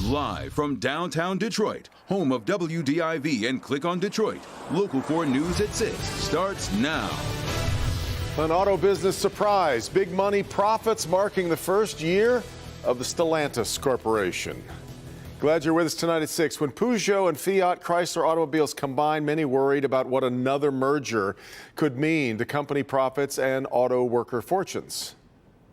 Live from downtown Detroit, home of WDIV and Click on Detroit, Local 4 News at 6 starts now. An auto business surprise. Big money profits marking the first year of the Stellantis Corporation. Glad you're with us tonight at 6. When Peugeot and Fiat Chrysler automobiles combine, many worried about what another merger could mean to company profits and auto worker fortunes.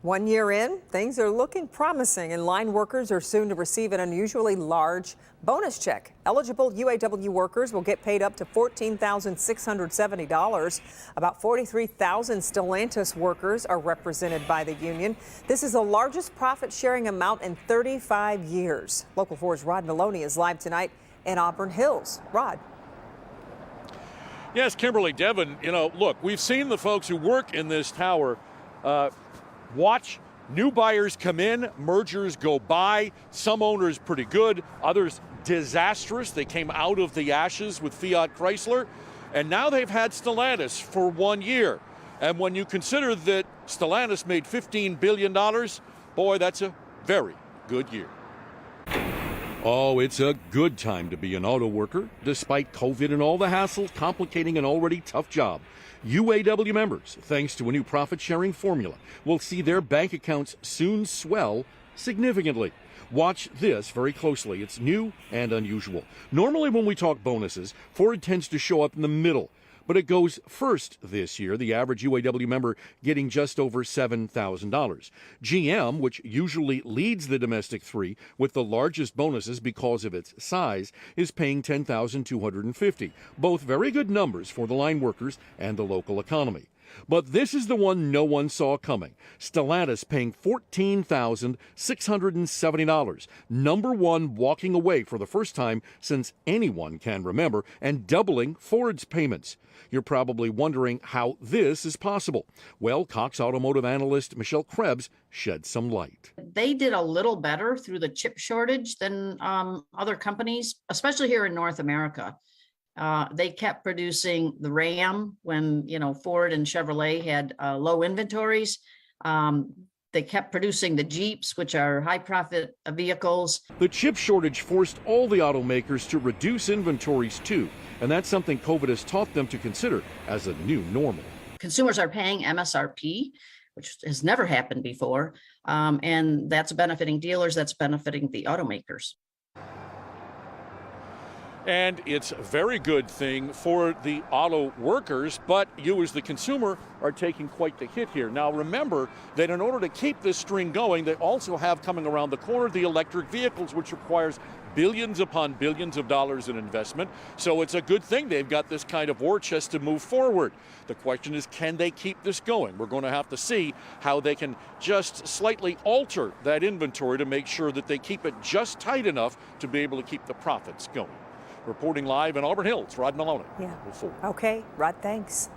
1 year in, things are looking promising, and line workers are soon to receive an unusually large bonus check. Eligible UAW workers will get paid up to $14,670. About 43,000 Stellantis workers are represented by the union. This is the largest profit-sharing amount in 35 years. Local 4's Rod Maloney is live tonight in Auburn Hills. Rod. Yes, Kimberly, Devin, look, we've seen the folks who work in this tower watch new buyers come in, mergers go by, some owners pretty good, others disastrous. They came out of the ashes with Fiat Chrysler, and now they've had Stellantis for 1 year. And when you consider that Stellantis made $15 billion, boy, that's a very good year. Oh, it's a good time to be an auto worker, despite COVID and all the hassles complicating an already tough job. UAW members, thanks to a new profit-sharing formula, will see their bank accounts soon swell significantly. Watch this very closely. It's new and unusual. Normally when we talk bonuses, Ford tends to show up in the middle, but it goes first this year, the average UAW member getting just over $7,000. GM, which usually leads the domestic three with the largest bonuses because of its size, is paying $10,250. Both very good numbers for the line workers and the local economy. But this is the one no one saw coming. Stellantis paying $14,670. Number one walking away for the first time since anyone can remember, and doubling Ford's payments. You're probably wondering how this is possible. Well, Cox automotive analyst Michelle Krebs shed some light. They did a little better through the chip shortage than other companies, especially here in North America. They kept producing the Ram when, Ford and Chevrolet had low inventories. They kept producing the Jeeps, which are high profit vehicles. The chip shortage forced all the automakers to reduce inventories too. And that's something COVID has taught them to consider as a new normal. Consumers are paying MSRP, which has never happened before. And that's benefiting dealers, that's benefiting the automakers. And it's a very good thing for the auto workers, but you as the consumer are taking quite the hit here. Now remember that in order to keep this string going, they also have coming around the corner the electric vehicles, which requires billions upon billions of dollars in investment. So it's a good thing they've got this kind of war chest to move forward. The question is, can they keep this going? We're going to have to see how they can just slightly alter that inventory to make sure that they keep it just tight enough to be able to keep the profits going. Reporting live in Auburn Hills, Rod Maloney. Yeah. Okay, Rod, thanks.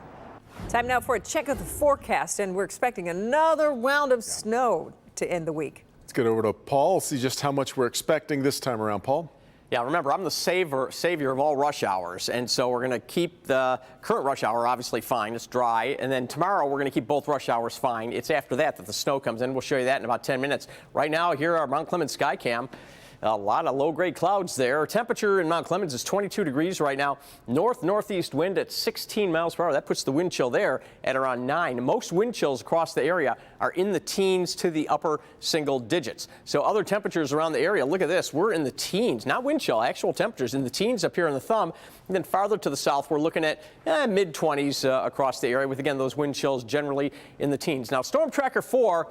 Time now for a check of the forecast, and we're expecting another round of snow to end the week. Let's get over to Paul, see just how much we're expecting this time around. Paul? Yeah, remember, I'm the savior of all rush hours, and so we're going to keep the current rush hour obviously fine. It's dry, and then tomorrow we're going to keep both rush hours fine. It's after that the snow comes in. We'll show you that in about 10 minutes. Right now, here are Mount Clemens sky cam. A lot of low-grade clouds there. Temperature in Mount Clemens is 22 degrees right now. North-northeast wind at 16 miles per hour. That puts the wind chill there at around 9. Most wind chills across the area are in the teens to the upper single digits. So other temperatures around the area, look at this. We're in the teens, not wind chill, actual temperatures in the teens up here in the thumb. And then farther to the south, we're looking at mid-20s across the area with, again, those wind chills generally in the teens. Now, Storm Tracker 4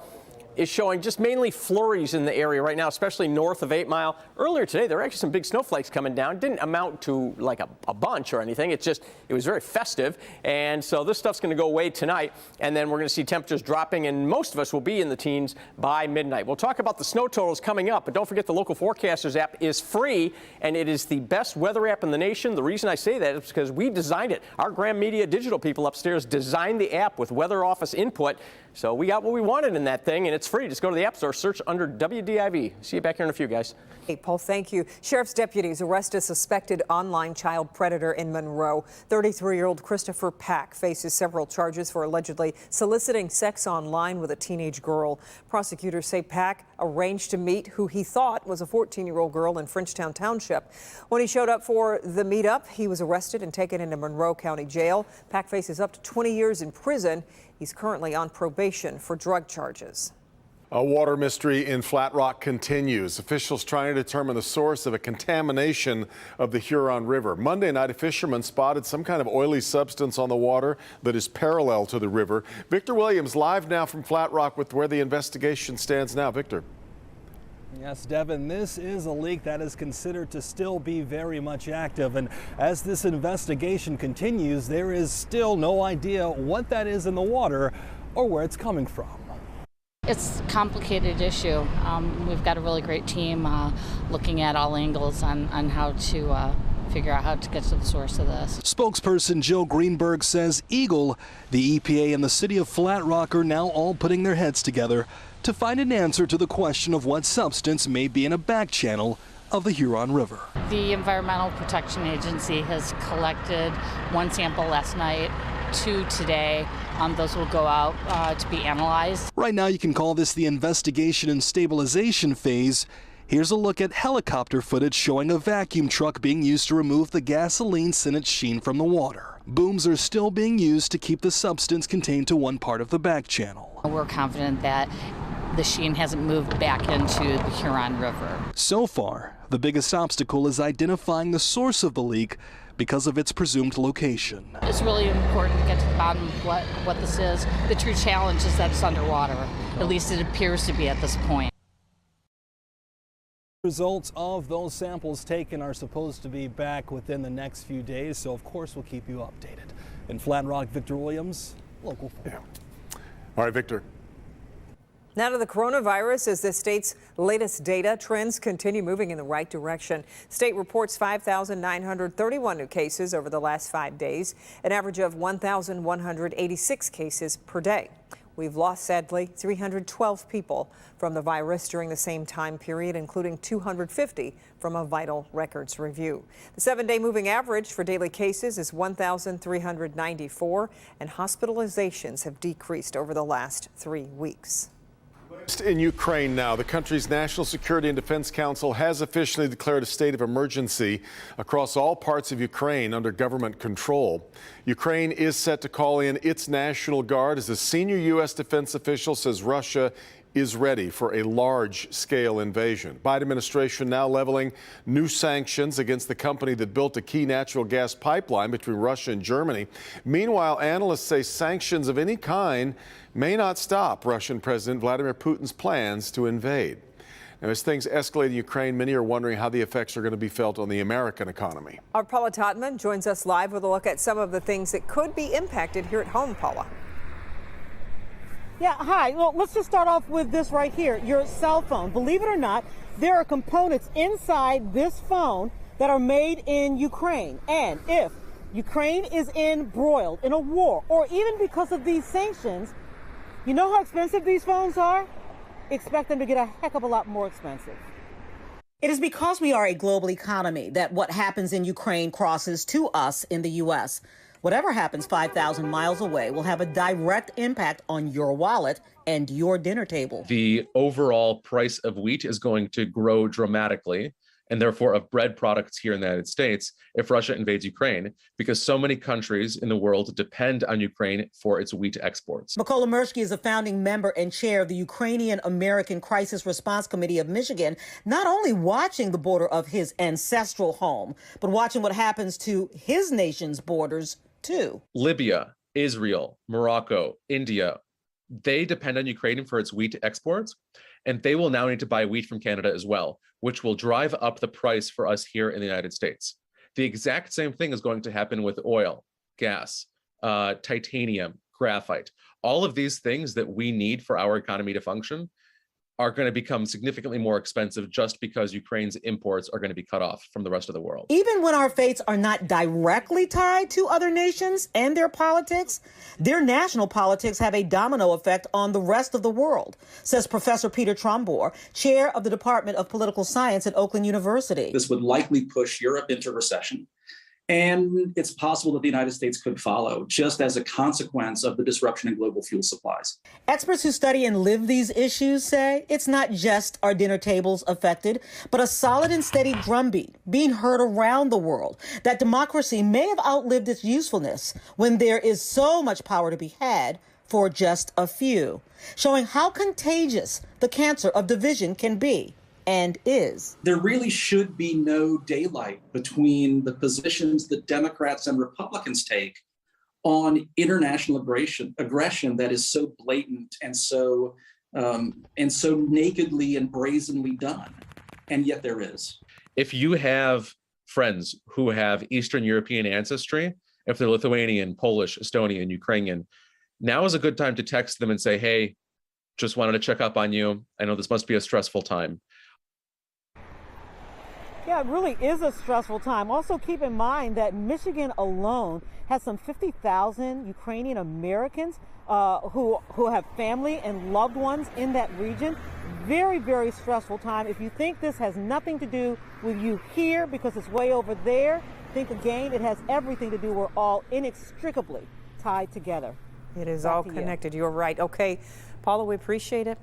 is showing just mainly flurries in the area right now, especially north of 8 Mile. Earlier today, there were actually some big snowflakes coming down. Didn't amount to like a bunch or anything. It was very festive. And so this stuff's going to go away tonight. And then we're going to see temperatures dropping, and most of us will be in the teens by midnight. We'll talk about the snow totals coming up, but don't forget the Local Forecasters app is free, and it is the best weather app in the nation. The reason I say that is because we designed it. Our Graham Media digital people upstairs designed the app with weather office input. So we got what we wanted in that thing, and it's free. Just go to the App Store, search under WDIV. See you back here in a few, guys. Hey, Paul, thank you. Sheriff's deputies arrest a suspected online child predator in Monroe. 33-year-old Christopher Pack faces several charges for allegedly soliciting sex online with a teenage girl. Prosecutors say Pack arranged to meet who he thought was a 14-year-old girl in Frenchtown Township. When he showed up for the meetup, he was arrested and taken into Monroe County Jail. Pack faces up to 20 years in prison. He's currently on probation for drug charges. A water mystery in Flat Rock continues. Officials trying to determine the source of a contamination of the Huron River. Monday night, a fisherman spotted some kind of oily substance on the water that is parallel to the river. Victor Williams live now from Flat Rock with where the investigation stands now. Victor. Yes, Devin, this is a leak that is considered to still be very much active. And as this investigation continues, there is still no idea what that is in the water or where it's coming from. It's a complicated issue. We've got a really great team looking at all angles on how to figure out how to get to the source of this. Spokesperson Joe Greenberg says Eagle, the EPA, and the city of Flat Rock are now all putting their heads together to find an answer to the question of what substance may be in a back channel of the Huron River. The Environmental Protection Agency has collected one sample last night, 2 today. Those will go out to be analyzed. Right now, you can call this the investigation and stabilization phase. Here's a look at helicopter footage showing a vacuum truck being used to remove the gasoline scented sheen from the water. Booms are still being used to keep the substance contained to one part of the back channel. We're confident that the sheen hasn't moved back into the Huron River. So far, the biggest obstacle is identifying the source of the leak because of its presumed location. It's really important to get to the bottom of what this is. The true challenge is that it's underwater. At least it appears to be at this point. Results of those samples taken are supposed to be back within the next few days, so of course we'll keep you updated. In Flat Rock, Victor Williams, Local 4. Yeah. All right, Victor. Now to the coronavirus. As the state's latest data trends continue moving in the right direction. State reports 5,931 new cases over the last 5 days, an average of 1,186 cases per day. We've lost, sadly, 312 people from the virus during the same time period, including 250 from a vital records review. The 7-day moving average for daily cases is 1,394, and hospitalizations have decreased over the last 3 weeks. In Ukraine now, the country's National Security and Defense Council has officially declared a state of emergency across all parts of Ukraine under government control. Ukraine is set to call in its National Guard as a senior U.S. defense official says Russia is ready for a large-scale invasion. Biden administration now leveling new sanctions against the company that built a key natural gas pipeline between Russia and Germany. Meanwhile, analysts say sanctions of any kind may not stop Russian President Vladimir Putin's plans to invade. Now, as things escalate in Ukraine, many are wondering how the effects are going to be felt on the American economy. Our Paula Totman joins us live with a look at some of the things that could be impacted here at home. Paula. Yeah, hi. Well, let's just start off with this right here, your cell phone. Believe it or not, there are components inside this phone that are made in Ukraine. And if Ukraine is embroiled in a war, or even because of these sanctions, you know how expensive these phones are? Expect them to get a heck of a lot more expensive. It is because we are a global economy that what happens in Ukraine crosses to us in the U.S. Whatever happens 5,000 miles away will have a direct impact on your wallet and your dinner table. The overall price of wheat is going to grow dramatically, and therefore of bread products here in the United States, if Russia invades Ukraine, because so many countries in the world depend on Ukraine for its wheat exports. Mykola Mirsky is a founding member and chair of the Ukrainian American Crisis Response Committee of Michigan, not only watching the border of his ancestral home, but watching what happens to his nation's borders too. Libya, Israel, Morocco, India, they depend on Ukraine for its wheat exports, and they will now need to buy wheat from Canada as well, which will drive up the price for us here in the United States. The exact same thing is going to happen with oil, gas, titanium, graphite. All of these things that we need for our economy to function are going to become significantly more expensive just because Ukraine's imports are going to be cut off from the rest of the world. Even when our fates are not directly tied to other nations and their politics, their national politics have a domino effect on the rest of the world, says Professor Peter Trombor, chair of the Department of Political Science at Oakland University. This would likely push Europe into recession. And it's possible that the United States could follow, just as a consequence of the disruption in global fuel supplies. Experts who study and live these issues say it's not just our dinner tables affected, but a solid and steady drumbeat being heard around the world that democracy may have outlived its usefulness when there is so much power to be had for just a few, showing how contagious the cancer of division can be. And is. There really should be no daylight between the positions that Democrats and Republicans take on international aggression that is so blatant and so nakedly and brazenly done. And yet there is. If you have friends who have Eastern European ancestry, if they're Lithuanian, Polish, Estonian, Ukrainian, now is a good time to text them and say, hey, just wanted to check up on you. I know this must be a stressful time. Yeah, it really is a stressful time. Also, keep in mind that Michigan alone has some 50,000 Ukrainian Americans who have family and loved ones in that region. Very, very stressful time. If you think this has nothing to do with you here because it's way over there, think again. It has everything to do. We're all inextricably tied together. It is all connected. You're right. Okay, Paula, we appreciate it.